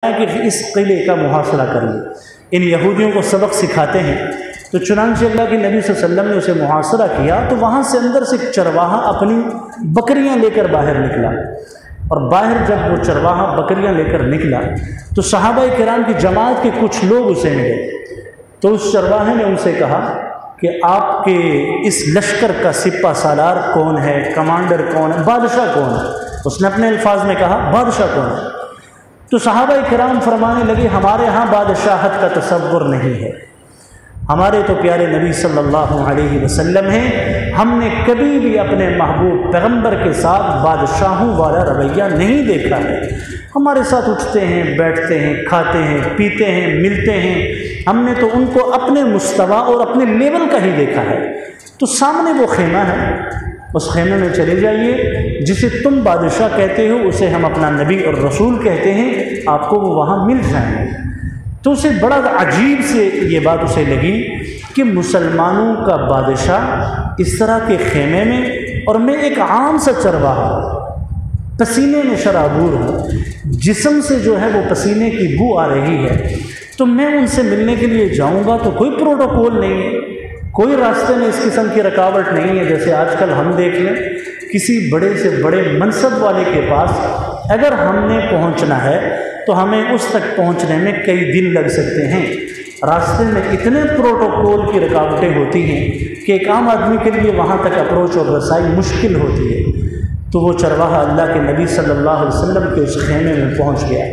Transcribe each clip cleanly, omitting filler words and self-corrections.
کہ اس قلعے کا محاصرہ کر لیں، ان یہودیوں کو سبق سکھاتے ہیں۔ تو چنانچہ اللہ کے نبی صلی اللہ علیہ وسلم نے اسے محاصرہ کیا تو وہاں سے اندر سے ایک چرواہا اپنی بکریاں لے کر باہر نکلا، اور باہر جب وہ چرواہا بکریاں لے کر نکلا تو صحابہ کرام کی جماعت کے کچھ لوگ اسے ملے، تو اس چرواہے نے ان سے کہا کہ آپ کے اس لشکر کا سپہ سالار کون ہے، کمانڈر کون ہے، بادشاہ کون ہے؟ اس نے اپنے الفاظ میں کہا بادشاہ کون ہے؟ تو صحابہ کرام فرمانے لگے ہمارے ہاں بادشاہت کا تصور نہیں ہے، ہمارے تو پیارے نبی صلی اللہ علیہ وسلم ہیں، ہم نے کبھی بھی اپنے محبوب پیغمبر کے ساتھ بادشاہوں والا رویہ نہیں دیکھا ہے، ہمارے ساتھ اٹھتے ہیں، بیٹھتے ہیں، کھاتے ہیں، پیتے ہیں، ملتے ہیں، ہم نے تو ان کو اپنے مستویٰ اور اپنے لیول کا ہی دیکھا ہے۔ تو سامنے وہ خیمہ ہے، اس خیمے میں چلے جائیے، جسے تم بادشاہ کہتے ہو اسے ہم اپنا نبی اور رسول کہتے ہیں، آپ کو وہ وہاں مل جائیں گے۔ تو اسے بڑا عجیب سے یہ بات اسے لگی کہ مسلمانوں کا بادشاہ اس طرح کے خیمے میں، اور میں ایک عام سا چرواہا پسینے میں شرابور ہوں، جسم سے جو ہے وہ پسینے کی بو آ رہی ہے، تو میں ان سے ملنے کے لیے جاؤں گا تو کوئی پروٹوکول نہیں ہے، کوئی راستے میں اس قسم کی رکاوٹ نہیں ہے۔ جیسے آج کل ہم دیکھ لیں کسی بڑے سے بڑے منصب والے کے پاس اگر ہم نے پہنچنا ہے تو ہمیں اس تک پہنچنے میں کئی دن لگ سکتے ہیں، راستے میں اتنے پروٹوکول کی رکاوٹیں ہوتی ہیں کہ ایک عام آدمی کے لیے وہاں تک اپروچ اور رسائی مشکل ہوتی ہے۔ تو وہ چرواہا اللہ کے نبی صلی اللہ علیہ وسلم کے اس خیمے میں پہنچ گیا،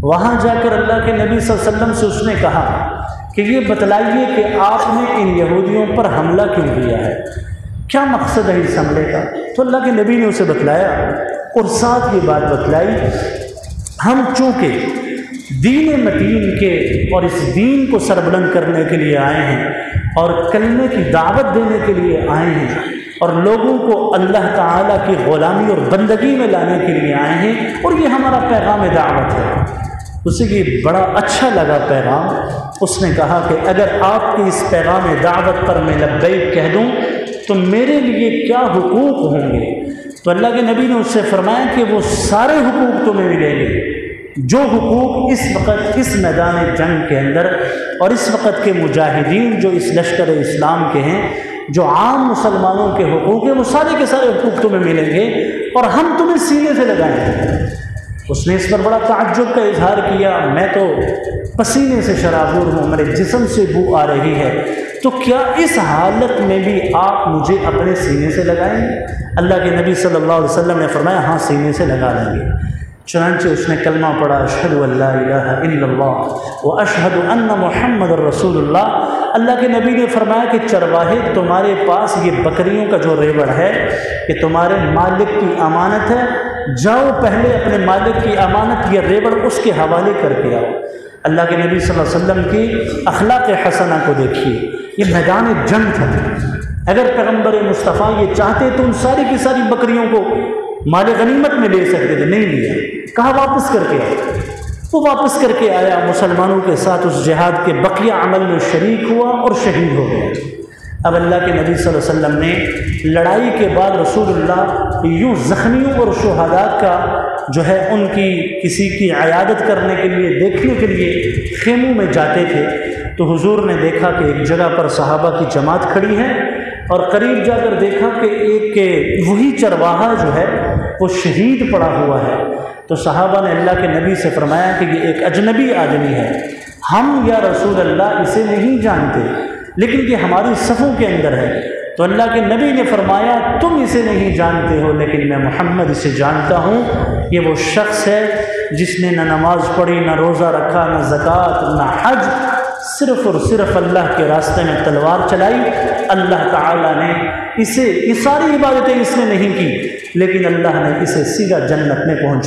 وہاں جا کر اللہ کے نبی صلی اللہ علیہ وسلم سے اس نے کہا کہ یہ بتلائیے کہ آپ نے ان یہودیوں پر حملہ کیوں کیا ہے، کیا مقصد ہے اس حملے کا؟ تو اللہ کے نبی نے اسے بتلایا اور ساتھ یہ بات بتلائی ہم چونکہ دین متین کے اور اس دین کو سربلند کرنے کے لیے آئے ہیں اور کلمے کی دعوت دینے کے لیے آئے ہیں اور لوگوں کو اللہ تعالیٰ کی غلامی اور بندگی میں لانے کے لیے آئے ہیں، اور یہ ہمارا پیغام دعوت ہے۔ اسے یہ بڑا اچھا لگا پیغام، اس نے کہا کہ اگر آپ کے اس پیغام دعوت پر میں لبیک کہہ دوں تو میرے لیے کیا حقوق ہوں گے؟ تو اللہ کے نبی نے اس سے فرمایا کہ وہ سارے حقوق تمہیں ملیں گے جو حقوق اس وقت اس میدان جنگ کے اندر اور اس وقت کے مجاہدین جو اس لشکر اسلام کے ہیں، جو عام مسلمانوں کے حقوق ہیں، وہ سارے کے سارے حقوق تمہیں ملیں گے اور ہم تمہیں سینے سے لگائیں گے۔ اس نے اس پر بڑا تعجب کا اظہار کیا، میں تو پسینے سے شرابور ہوں، میرے جسم سے بو آ رہی ہے، تو کیا اس حالت میں بھی آپ مجھے اپنے سینے سے لگائیں گے؟ اللہ کے نبی صلی اللہ علیہ وسلم نے فرمایا ہاں سینے سے لگا لیں گے۔ چنانچہ اس نے کلمہ پڑھا اشہد ان لا الہ الا اللہ واشہد ان محمد رسول اللہ۔ اللہ کے نبی نے فرمایا کہ چرواہے تمہارے پاس یہ بکریوں کا جو ریوڑ ہے کہ تمہارے مالک کی امانت ہے، جاؤ پہلے اپنے مالک کی امانت یہ ریوڑ اس کے حوالے کر کے آؤ۔ اللہ کے نبی صلی اللہ علیہ وسلم کی اخلاق حسنہ کو دیکھیے، یہ میدان جنگ تھا، اگر پیغمبر مصطفیٰ یہ چاہتے تو ان ساری کی ساری بکریوں کو مال غنیمت میں لے سکتے تھے، نہیں لیا، کہا واپس کر کے آئے۔ وہ واپس کر کے آیا، مسلمانوں کے ساتھ اس جہاد کے بقیہ عمل میں شریک ہوا اور شہید ہو گیا۔ اب اللہ کے نبی صلی اللہ علیہ وسلم نے لڑائی کے بعد رسول اللہ یوں زخمیوں اور شہداء کا جو ہے ان کی کسی کی عیادت کرنے کے لیے دیکھنے کے لیے خیموں میں جاتے تھے، تو حضور نے دیکھا کہ ایک جگہ پر صحابہ کی جماعت کھڑی ہے، اور قریب جا کر دیکھا کہ ایک وہی چرواہا جو ہے وہ شہید پڑا ہوا ہے۔ تو صحابہ نے اللہ کے نبی سے فرمایا کہ یہ ایک اجنبی آدمی ہے، ہم یا رسول اللہ اسے نہیں جانتے، لیکن یہ ہماری صفوں کے اندر ہے۔ تو اللہ کے نبی نے فرمایا تم اسے نہیں جانتے ہو لیکن میں محمد اسے جانتا ہوں، یہ وہ شخص ہے جس نے نہ نماز پڑھی، نہ روزہ رکھا، نہ زکوٰۃ، نہ حج، صرف اور صرف اللہ کے راستے میں تلوار چلائی۔ اللہ تعالیٰ نے اسے یہ ساری عبادتیں اس نے نہیں کی، لیکن اللہ نے اسے سیدھا جنت میں پہنچا۔